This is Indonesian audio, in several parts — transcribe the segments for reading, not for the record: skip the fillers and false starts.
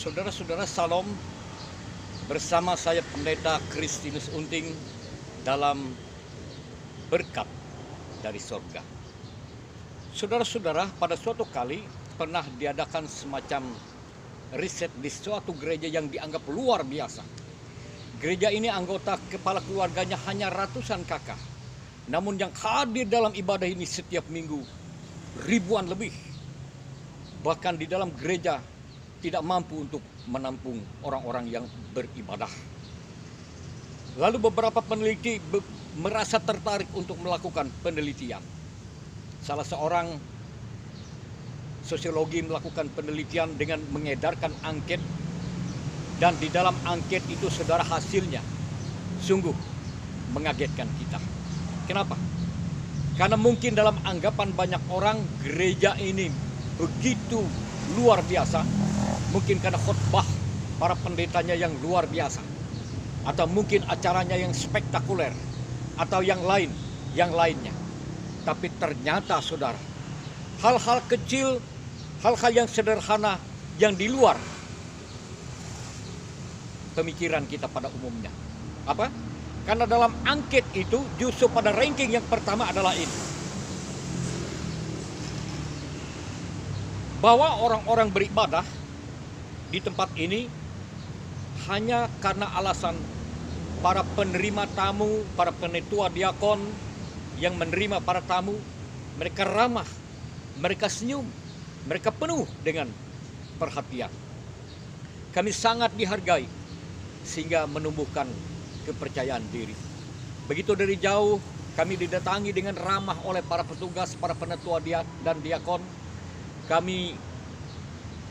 Saudara-saudara, salam bersama saya Pendeta Kristinus Unting dalam berkat dari sorga. Saudara-saudara, pada suatu kali pernah diadakan semacam riset di suatu gereja yang dianggap luar biasa. Gereja ini anggota kepala keluarganya hanya ratusan kakak. Namun yang hadir dalam ibadah ini setiap minggu ribuan lebih. Bahkan di dalam gereja tidak mampu untuk menampung orang-orang yang beribadah. Lalu beberapa peneliti merasa tertarik untuk melakukan penelitian. Salah seorang sosiologi melakukan penelitian dengan mengedarkan angket, dan di dalam angket itu saudara hasilnya sungguh mengagetkan kita. Kenapa? Karena mungkin dalam anggapan banyak orang gereja ini begitu luar biasa. Mungkin karena khotbah para pendetanya yang luar biasa, atau mungkin acaranya yang spektakuler, atau yang lainnya. Tapi ternyata saudara, hal-hal kecil, hal-hal yang sederhana yang di luar pemikiran kita pada umumnya. Apa? Karena dalam angket itu justru pada ranking yang pertama adalah ini, bahwa orang-orang beribadah di tempat ini hanya karena alasan para penerima tamu, para penetua diakon yang menerima para tamu, mereka ramah, mereka senyum, mereka penuh dengan perhatian. Kami sangat dihargai sehingga menumbuhkan kepercayaan diri. Begitu dari jauh kami didatangi dengan ramah oleh para petugas, para penetua dan diakon. Kami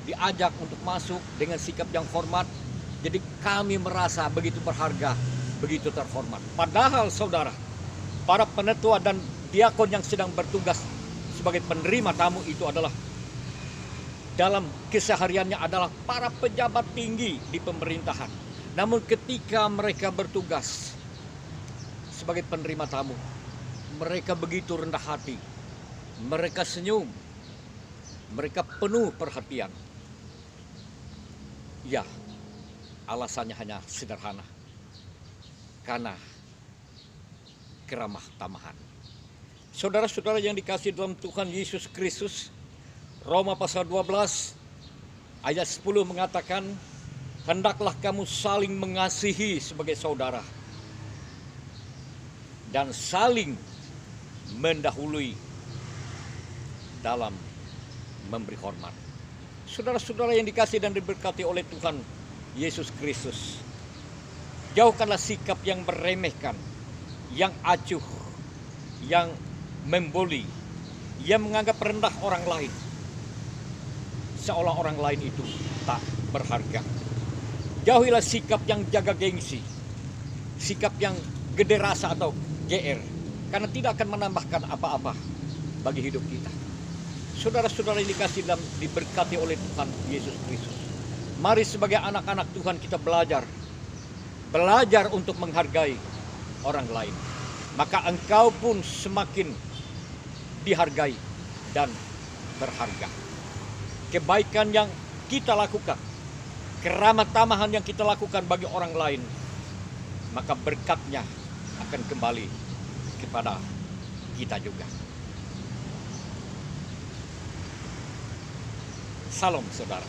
diajak untuk masuk dengan sikap yang hormat. Jadi kami merasa begitu berharga, begitu terhormat. Padahal saudara, para penetua dan diakon yang sedang bertugas sebagai penerima tamu itu adalah dalam kesehariannya adalah para pejabat tinggi di pemerintahan. Namun ketika mereka bertugas sebagai penerima tamu, mereka begitu rendah hati, mereka senyum, mereka penuh perhatian. Ya, alasannya hanya sederhana, karena keramah tamahan. Saudara-saudara yang dikasihi dalam Tuhan Yesus Kristus, Roma pasal 12 ayat 10 mengatakan, hendaklah kamu saling mengasihi sebagai saudara dan saling mendahului dalam memberi hormat. Saudara-saudara yang dikasihi dan diberkati oleh Tuhan Yesus Kristus, jauhkanlah sikap yang meremehkan, yang acuh, yang membuli, yang menganggap rendah orang lain, seolah orang lain itu tak berharga. Jauhilah sikap yang jaga gengsi, sikap yang gede rasa atau GR, karena tidak akan menambahkan apa-apa bagi hidup kita. Saudara-saudara yang dikasihi dan diberkati oleh Tuhan Yesus Kristus, mari sebagai anak-anak Tuhan kita belajar untuk menghargai orang lain. Maka engkau pun semakin dihargai dan berharga. Kebaikan yang kita lakukan, keramah tamahan yang kita lakukan bagi orang lain, maka berkatnya akan kembali kepada kita juga. Salam saudara.